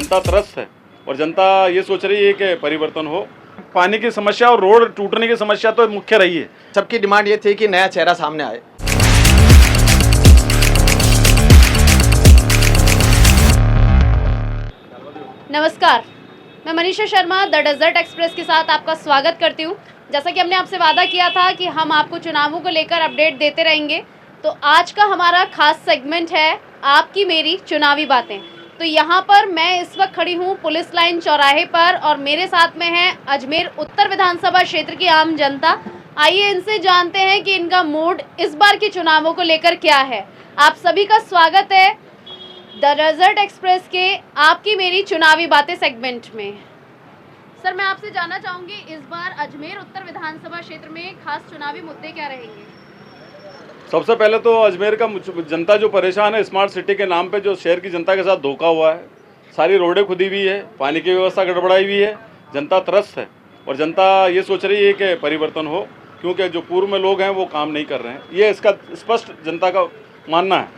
जनता त्रस्त है और जनता ये सोच रही है कि परिवर्तन हो। पानी की समस्या और रोड टूटने की समस्या तो मुख्य रही है। सबकी डिमांड ये थी कि नया चेहरा सामने आए। नमस्कार, मैं Manisha Sharma the Desert Express के साथ आपका स्वागत करती हूँ। जैसा कि हमने आपसे वादा किया था कि हम आपको चुनावों को लेकर अपडेट देते रहेंगे, तो आज का हमारा खास सेगमेंट है आपकी मेरी चुनावी बातें। तो यहाँ पर मैं इस वक्त खड़ी हूँ पुलिस लाइन चौराहे पर और मेरे साथ में है अजमेर उत्तर विधानसभा क्षेत्र की आम जनता। आइए इनसे जानते हैं कि इनका मूड इस बार के चुनावों को लेकर क्या है। आप सभी का स्वागत है द डेजर्ट एक्सप्रेस के आपकी मेरी चुनावी बातें सेगमेंट में। सर, मैं आपसे जानना चाहूंगी इस बार अजमेर उत्तर विधानसभा क्षेत्र में खास चुनावी मुद्दे क्या रहेंगे? सबसे पहले तो अजमेर का जनता जो परेशान है, स्मार्ट सिटी के नाम पे जो शहर की जनता के साथ धोखा हुआ है, सारी रोडें खुदी हुई है, पानी की व्यवस्था गड़बड़ाई हुई है, जनता त्रस्त है और जनता ये सोच रही है कि परिवर्तन हो, क्योंकि जो पूर्व में लोग हैं वो काम नहीं कर रहे हैं। ये इसका स्पष्ट जनता का मानना है।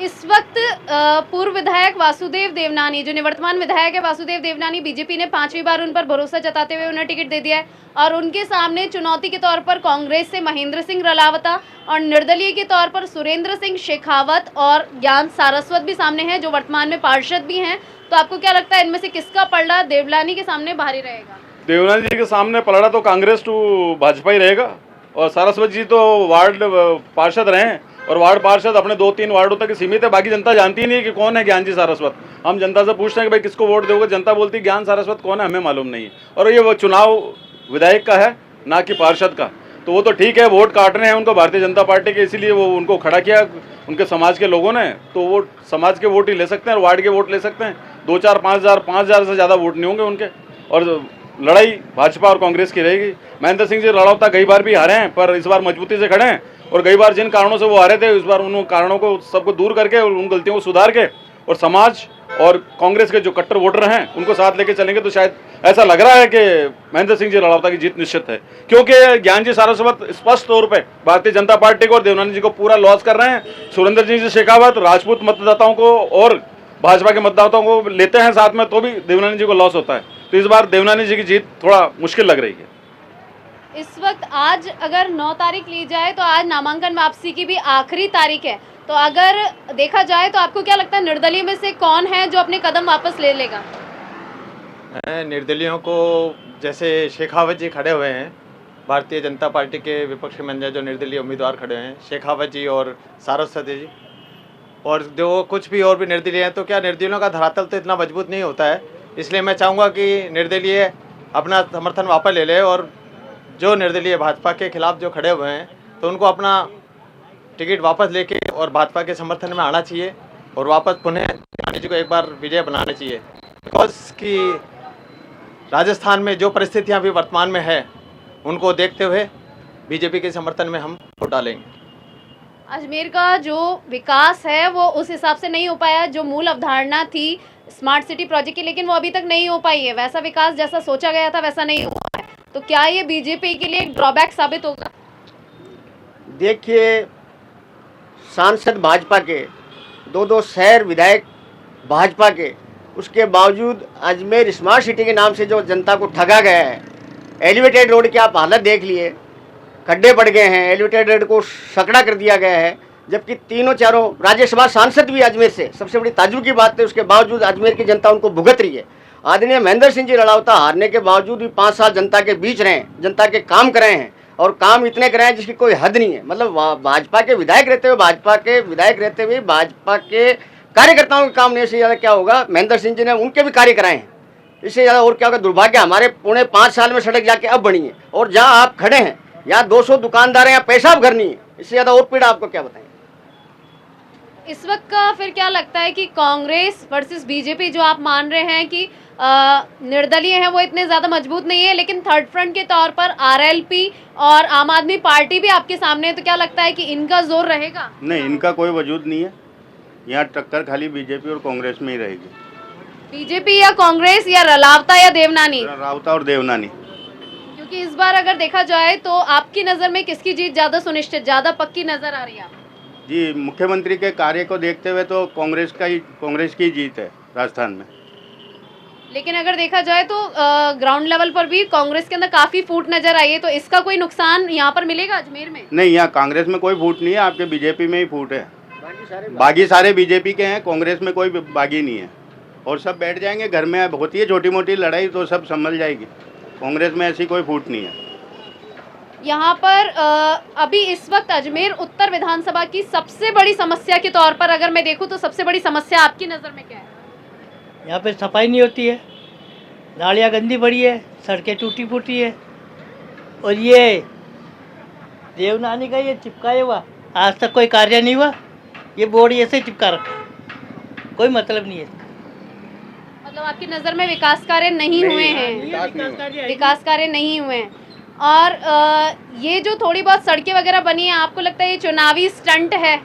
इस वक्त पूर्व विधायक वासुदेव देवनानी, जो निवर्तमान विधायक है वासुदेव देवनानी, बीजेपी ने 5वीं बार उन पर भरोसा जताते हुए उन्हें टिकट दे दिया है और उनके सामने चुनौती के तौर पर कांग्रेस से महेंद्र सिंह रलावता और निर्दलीय के तौर पर सुरेंद्र सिंह शेखावत और ज्ञान सारस्वत भी सामने हैं, जो वर्तमान में पार्षद भी हैं। तो आपको क्या लगता है इनमें से किसका पलड़ा देवनानी के सामने भारी रहेगा? देवनानी जी के सामने पलड़ा तो कांग्रेस टू भाजपा ही रहेगा और सारस्वत जी तो वार्ड पार्षद रहे हैं और वार्ड पार्षद अपने 2-3 वार्डों तक सीमित है। बाकी जनता जानती ही नहीं है कि कौन है ज्ञान जी सारस्वत। हम जनता से पूछते हैं कि भाई किसको वोट दोगे, जनता बोलती है ज्ञान सारस्वत कौन है, हमें मालूम नहीं है। और ये वो चुनाव विधायक का है, ना कि पार्षद का। तो वो तो ठीक है, वोट काटने हैं उनको भारतीय जनता पार्टी के, इसीलिए वो उनको खड़ा किया उनके समाज के लोगों ने। तो वो समाज के वोट ही ले सकते हैं और वार्ड के वोट ले सकते हैं। 2-4, 5,000 से ज़्यादा वोट नहीं होंगे उनके। और लड़ाई भाजपा और कांग्रेस की रहेगी। महेंद्र सिंह जी रलावता कई बार भी हारे हैं, पर इस बार मजबूती से खड़े हैं और कई बार जिन कारणों से वो हारे थे, इस बार उन कारणों को सबको दूर करके और उन गलतियों को सुधार के और समाज और कांग्रेस के जो कट्टर वोटर हैं उनको साथ लेके चलेंगे। तो शायद ऐसा लग रहा है कि महेंद्र सिंह जी रलावता की जीत निश्चित है, क्योंकि ज्ञान जी सारस्वत स्पष्ट तौर पर भारतीय जनता पार्टी को और देवनानी जी को पूरा लॉस कर रहे हैं। सुरेंद्र जी शेखावत राजपूत मतदाताओं को और भाजपा के मतदाताओं को लेते हैं साथ में, तो भी देवनानी जी को लॉस होता है। तो इस बार देवनानी जी की जीत थोड़ा मुश्किल लग रही है। इस वक्त आज अगर 9 तारीख ली जाए तो आज नामांकन वापसी की भी आखिरी तारीख है। तो अगर देखा जाए तो आपको क्या लगता है निर्दलीय में से कौन है जो अपने कदम वापस ले लेगा? निर्दलियों को जैसे शेखावत जी खड़े हुए हैं, भारतीय जनता पार्टी के विपक्ष के मंत्री जो निर्दलीय उम्मीदवार खड़े हैं, शेखावत जी और सारस्वत जी, और जो कुछ भी और भी निर्दलीय हैं, तो क्या निर्दलियों का धरातल तो इतना मजबूत नहीं होता है। इसलिए मैं चाहूँगा कि निर्दलीय अपना समर्थन वापस ले ले और जो निर्दलीय भाजपा के खिलाफ जो खड़े हुए हैं तो उनको अपना टिकट वापस लेके और भाजपा के समर्थन में आना चाहिए और वापस पुनः देवनानी जी को एक बार विजय बनाना चाहिए। बिकॉज कि राजस्थान में जो परिस्थितियां अभी वर्तमान में है उनको देखते हुए बीजेपी के समर्थन में हम वोट डालेंगे। अजमेर का जो विकास है वो उस हिसाब से नहीं हो पाया, जो मूल अवधारणा थी स्मार्ट सिटी प्रोजेक्ट की, लेकिन वो अभी तक नहीं हो पाई है। वैसा विकास जैसा सोचा गया था वैसा नहीं हुआ है। तो क्या ये बीजेपी के लिए एक ड्रॉबैक साबित होगा? देखिए, सांसद भाजपा के, 2 शहर विधायक भाजपा के, उसके बावजूद अजमेर स्मार्ट सिटी के नाम से जो जनता को ठगा गया है। एलिवेटेड रोड की आप हालत देख लिए, खड्डे पड़ गए हैं, एलिवेटेड रोड को सकड़ा कर दिया गया है, जबकि 3-4 राज्यसभा सांसद भी अजमेर से, सबसे बड़ी ताज्जुब की बात है, उसके बावजूद अजमेर की जनता उनको भुगत रही है। आदरणीय महेंद्र सिंह जी रलावता हारने के बावजूद भी 5 साल जनता के बीच रहे, जनता के काम करे हैं और काम इतने करे हैं जिसकी कोई हद नहीं है। मतलब भाजपा के विधायक रहते हुए भाजपा के कार्यकर्ताओं के काम नहीं, इससे ज़्यादा क्या होगा, महेंद्र सिंह जी ने उनके भी कार्य कराए हैं। इससे ज़्यादा और क्या होगा? दुर्भाग्य हमारे पौने 5 साल में सड़क जाके अब बनी है और जहाँ आप खड़े हैं यहाँ 200 दुकानदार हैं, यहाँ पेशाब घर नहीं है। इससे ज़्यादा और पीड़ा आपको क्या बताएं? इस वक्त का फिर क्या लगता है कि कांग्रेस वर्सेस बीजेपी, जो आप मान रहे हैं कि निर्दलीय है वो इतने ज़्यादा मजबूत नहीं है, लेकिन थर्ड फ्रंट के तौर पर आरएलपी और आम आदमी पार्टी भी आपके सामने है, तो क्या लगता है कि इनका जोर रहेगा? नहीं, इनका कोई वजूद नहीं है। यहाँ टक्कर खाली बीजेपी और कांग्रेस में ही रहेगी। बीजेपी या कांग्रेस या रलावता या देवनानी? रावता और देवनानी। क्योंकि इस बार अगर देखा जाए तो आपकी नज़र में किसकी जीत ज़्यादा सुनिश्चित, ज़्यादा पक्की नज़र आ रही है? जी, मुख्यमंत्री के कार्य को देखते हुए तो कांग्रेस की जीत है राजस्थान में। लेकिन अगर देखा जाए तो ग्राउंड लेवल पर भी कांग्रेस के अंदर काफी फूट नजर आई है, तो इसका कोई नुकसान यहाँ पर मिलेगा अजमेर में? नहीं, यहाँ कांग्रेस में कोई फूट नहीं है, आपके बीजेपी में ही फूट है। बागी सारे बीजेपी के हैं, कांग्रेस में कोई बागी नहीं है। और सब बैठ जाएंगे घर में, अब होती है छोटी मोटी लड़ाई तो सब संभल जाएगी। कांग्रेस में ऐसी कोई फूट नहीं है। यहाँ पर अभी इस वक्त अजमेर उत्तर विधानसभा की सबसे बड़ी समस्या के तौर पर अगर मैं देखूँ तो सबसे बड़ी समस्या आपकी नज़र में क्या है? यहाँ पे सफाई नहीं होती है, नालियाँ गंदी पड़ी है, सड़कें टूटी फूटी है, और ये देवनानी का ये चिपकाया हुआ आज तक कोई कार्य नहीं हुआ। ये बोर्ड ऐसे ही चिपका रखा, कोई मतलब नहीं है। मतलब आपकी नज़र में विकास कार्य नहीं हुए हैं, विकास कार्य नहीं हुए हैं। और ये जो थोड़ी बहुत सड़कें वगैरह बनी है, आपको लगता है ये चुनावी स्टंट है?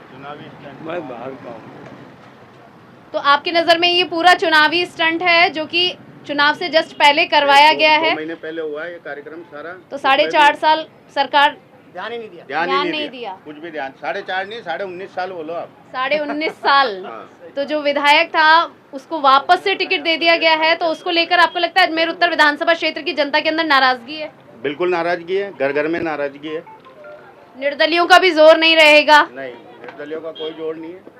तो आपकी नज़र में ये पूरा चुनावी स्टंट है जो कि चुनाव से जस्ट पहले करवाया गया है? 2 महीने पहले हुआ है ये कार्यक्रम सारा। तो 4.5 साल सरकार ध्यान ही नहीं दिया। ध्यान नहीं नहीं दिया। कुछ भी ध्यान, 4.5 नहीं 19.5 साल बोलो आप। 19.5 साल। हाँ। तो जो विधायक था उसको वापस से टिकट दे दिया गया है, तो उसको लेकर आपको लगता है अजमेर उत्तर विधानसभा क्षेत्र की जनता के अंदर नाराजगी है? बिल्कुल नाराजगी है, घर घर में नाराजगी है। निर्दलियों का भी जोर नहीं रहेगा? नहीं, निर्दलियों का कोई जोड़ नहीं है।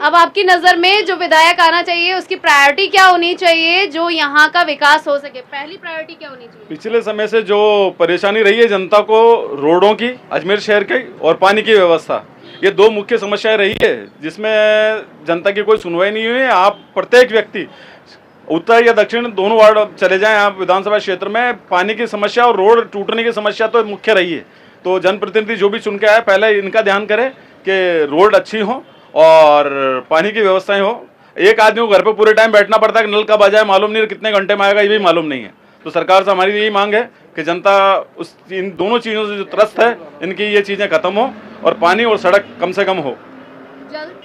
अब आपकी नजर में जो विधायक आना चाहिए उसकी प्रायोरिटी क्या होनी चाहिए जो यहाँ का विकास हो सके? पहली प्रायोरिटी क्या होनी चाहिए? पिछले समय से जो परेशानी रही है जनता को, रोडों की, अजमेर शहर की, और पानी की व्यवस्था, ये 2 मुख्य समस्याएं रही है जिसमें जनता की कोई सुनवाई नहीं हुई है। आप प्रत्येक व्यक्ति उत्तर या दक्षिण दोनों वार्ड चले जाएं आप विधानसभा क्षेत्र में, पानी की समस्या और रोड टूटने की समस्या तो मुख्य रही है। तो जनप्रतिनिधि जो भी चुन के आए पहले इनका ध्यान करें कि रोड अच्छी हो और पानी की व्यवस्थाएं हो। एक आदमी को घर पे पूरे टाइम बैठना पड़ता है कि नल कब आ जाए मालूम नहीं, कितने घंटे में आएगा ये भी मालूम नहीं है। तो सरकार से हमारी यही मांग है कि जनता इन दोनों चीज़ों से जो त्रस्त है इनकी ये चीज़ें खत्म हो और पानी और सड़क कम से कम हो। जल्द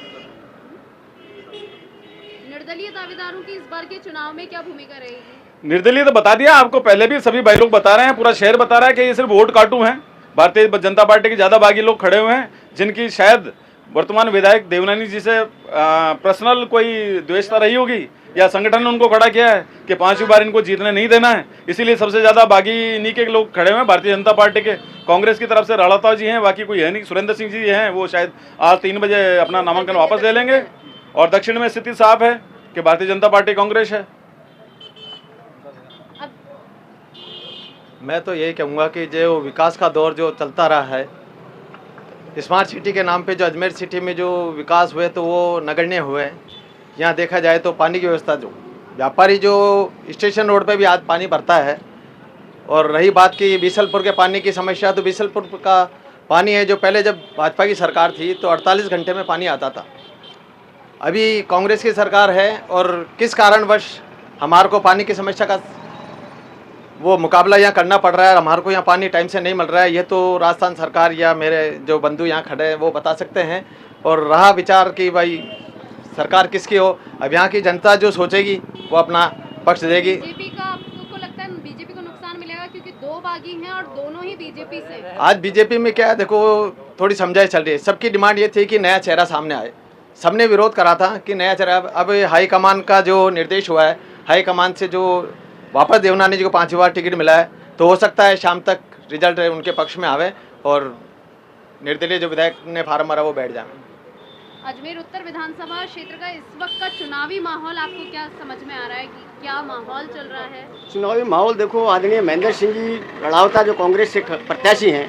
निर्दलीय दावेदारों की इस बार के चुनाव में क्या भूमिका रहेगी? निर्दलीय तो बता दिया आपको, पहले भी सभी भाई लोग बता रहे हैं, पूरा शहर बता रहा है कि ये सिर्फ वोट काटू हैं। भारतीय जनता पार्टी के ज़्यादा बागी लोग खड़े हुए हैं जिनकी शायद वर्तमान विधायक देवनानी जी से पर्सनल कोई द्वेषता रही होगी या संगठन ने उनको खड़ा किया है कि 5वीं बार इनको जीतने नहीं देना है, इसीलिए सबसे ज़्यादा बागी इन्हीं के लोग खड़े हुए हैं भारतीय जनता पार्टी के। कांग्रेस की तरफ से राणाता जी हैं, बाकी कोई है नहीं। सुरेंद्र सिंह जी हैं, वो शायद आज 3 बजे अपना नामांकन वापस ले लेंगे। और दक्षिण में स्थिति साफ है कि भारतीय जनता पार्टी कांग्रेस है। मैं तो यही कहूँगा कि जो विकास का दौर जो चलता रहा है, स्मार्ट सिटी के नाम पे जो अजमेर सिटी में जो विकास हुए तो वो नगण्य हुए हैं। यहाँ देखा जाए तो पानी की व्यवस्था, जो व्यापारी जो स्टेशन रोड पे भी आज पानी भरता है। और रही बात की बीसलपुर के पानी की समस्या, तो बीसलपुर का पानी है जो पहले जब भाजपा की सरकार थी तो 48 घंटे में पानी आता था। अभी कांग्रेस की सरकार है और किस कारणवश हमारे को पानी की समस्या का वो मुकाबला यहाँ करना पड़ रहा है, हमारे को यहाँ पानी टाइम से नहीं मिल रहा है, ये तो राजस्थान सरकार या मेरे जो बंधु यहाँ खड़े हैं वो बता सकते हैं। और रहा विचार कि भाई सरकार किसकी हो, अब यहाँ की जनता जो सोचेगी वो अपना पक्ष देगी। बीजेपी का आपको लगता है बीजेपी को नुकसान मिलेगा क्योंकि 2 बागी हैं और दोनों ही बीजेपी से हैं? आज बीजेपी में क्या है, देखो थोड़ी समझाई चल रही है। सबकी डिमांड ये थी कि नया चेहरा सामने आए, सबने विरोध करा था कि नया चेहरा। अब हाईकमान का जो निर्देश हुआ है, हाईकमान से जो वापस देवनानी जी को 5वीं बार टिकट मिला है, तो हो सकता है शाम तक रिजल्ट उनके पक्ष में आवे और निर्दलीय जो विधायक ने फार्म भरा वो बैठ जाए। अजमेर उत्तर विधानसभा क्षेत्र का इस वक्त का चुनावी माहौल आपको क्या समझ में आ रहा है कि क्या माहौल चल रहा है? चुनावी माहौल देखो, आदरणीय महेंद्र सिंह जी लड़ावता जो कांग्रेस से प्रत्याशी हैं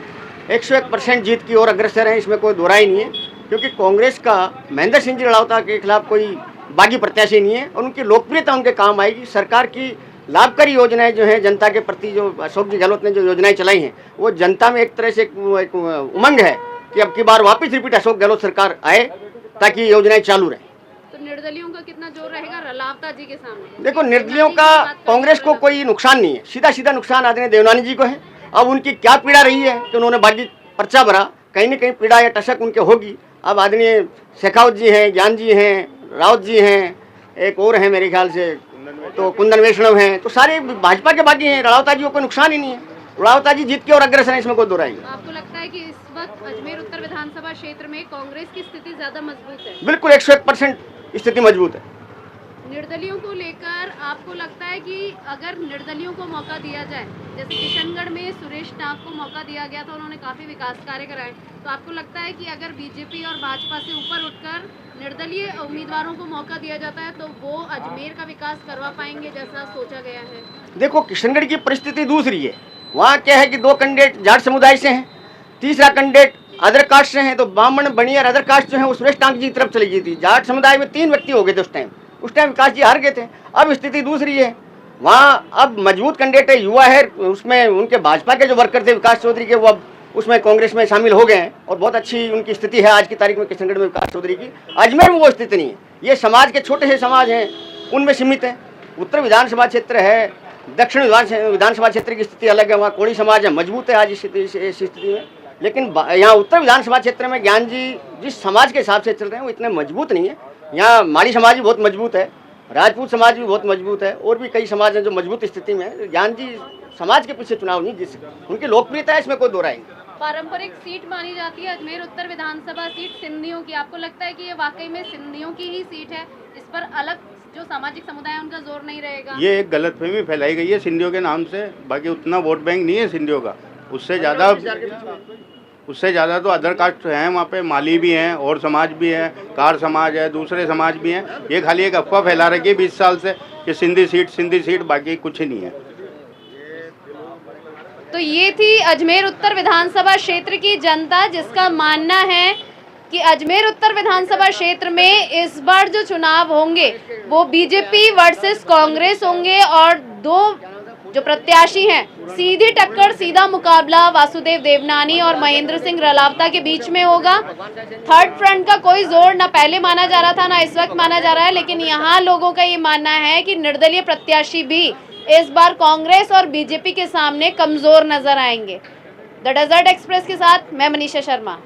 101% जीत की ओर अग्रसर हैं, इसमें कोई दोहराई नहीं है। क्योंकि कांग्रेस का महेंद्र सिंह जी लड़ावता के खिलाफ कोई बागी प्रत्याशी नहीं है और उनकी लोकप्रियता उनके काम आएगी। सरकार की लाभकारी योजनाएं जो हैं जनता के प्रति, जो अशोक जी गहलोत ने जो योजनाएं चलाई हैं, वो जनता में एक तरह से एक उमंग है कि अब की बार वापस रिपीट अशोक गहलोत सरकार आए ताकि योजनाएं चालू रहें। तो निर्दलियों का कितना जोर रहेगा रलावता जी के सामने? देखो, निर्दलियों का कांग्रेस को कोई नुकसान नहीं है, सीधा सीधा नुकसान आदरणीय देवनानी जी को है। अब उनकी क्या पीड़ा रही है कि उन्होंने बागी पर्चा भरा, कहीं न कहीं पीड़ा या टसक उनके होगी। अब आदरणीय शेखावत जी हैं, ज्ञान जी हैं, राउत जी हैं, एक और हैं मेरे ख्याल से तो कुंदन वैष्णव हैं, तो सारे भाजपा के बागी हैं। राणावता जी को कोई नुकसान ही नहीं है, राणावता जी जीत के और अग्रसर है, इसमें कोई दोहराई नहीं। आपको लगता है कि इस वक्त अजमेर उत्तर विधानसभा क्षेत्र में कांग्रेस की स्थिति ज्यादा मजबूत है? बिल्कुल 101% स्थिति मजबूत है। निर्दलियों को लेकर आपको लगता है कि अगर निर्दलियों को मौका दिया जाए, जैसे किशनगढ़ में सुरेश नाग को मौका दिया गया था, उन्होंने काफ़ी विकास कार्य कराए, तो आपको लगता है कि अगर बीजेपी और भाजपा से ऊपर उठकर निर्दलीय उम्मीदवारों को मौका दिया जाता है तो वो अजमेर का विकास करवा पाएंगे जैसा सोचा गया है? देखो, किशनगढ़ की परिस्थिति दूसरी है। वहाँ क्या है कि 2 कैंडिडेट जाट समुदाय से हैं, तीसरा कैंडिडेट अदर कास्ट से हैं, तो ब्राह्मण बनियर अदर कास्ट जो है वो सुरेश नाग जी की तरफ चली गई थी। जाट समुदाय में 3 व्यक्ति हो गए थे उस टाइम विकास जी हार गए थे। अब स्थिति दूसरी है, वहाँ अब मजबूत कैंडिडेट है, युवा है, उसमें उनके भाजपा के जो वर्कर थे विकास चौधरी के, वो अब उसमें कांग्रेस में शामिल हो गए हैं और बहुत अच्छी उनकी स्थिति है आज की तारीख में किशनगढ़ में विकास चौधरी की। अजमेर में वो स्थिति नहीं है। ये समाज के छोटे से समाज हैं, उनमें सीमित है। उत्तर विधानसभा क्षेत्र है, दक्षिण विधानसभा क्षेत्र की स्थिति अलग है, वहाँ कोड़ी समाज है, मजबूत है आज इस स्थिति में। लेकिन यहाँ उत्तर विधानसभा क्षेत्र में ज्ञान जी जिस समाज के हिसाब से चल रहे हैं वो इतने मजबूत नहीं है। यहाँ माली समाज भी बहुत मजबूत है, राजपूत समाज भी बहुत मजबूत है, और भी कई समाज हैं जो मजबूत स्थिति में है। ज्ञान जी समाज के पीछे चुनाव नहीं, जिस उनकी लोकप्रियता है इसमें कोई दो राय नहीं। पारंपरिक सीट मानी जाती है अजमेर उत्तर विधानसभा सीट सिंधियों की, आपको लगता है कि ये वाकई में सिंधियों की ही सीट है, इस पर अलग जो सामाजिक समुदाय है उनका जोर नहीं रहेगा? ये एक गलतफहमी फैलाई गई है सिंधियों के नाम से, बाकी उतना वोट बैंक नहीं है सिंधियों का। उससे ज़्यादा तो अदर कास्ट हैं, वहाँ पे माली भी हैं और समाज भी हैं, कार समाज है, दूसरे समाज भी हैं। ये खाली एक अफवाह फैला रखी है 20 साल से कि सिंधी सीट, बाकी कुछ नहीं है। तो ये थी अजमेर उत्तर विधानसभा क्षेत्र की जनता, जिसका मानना है कि अजमेर उत्तर विधानसभा क्षेत्र में इस बार जो चुनाव होंगे वो बीजेपी वर्सेस कांग्रेस होंगे, और 2 जो प्रत्याशी हैं, सीधी टक्कर, सीधा मुकाबला वासुदेव देवनानी और महेंद्र सिंह रलावता के बीच में होगा। थर्ड फ्रंट का कोई जोर ना पहले माना जा रहा था ना इस वक्त माना जा रहा है, लेकिन यहाँ लोगों का ये मानना है कि निर्दलीय प्रत्याशी भी इस बार कांग्रेस और बीजेपी के सामने कमजोर नजर आएंगे। द डेजर्ट एक्सप्रेस के साथ मैं मनीषा शर्मा।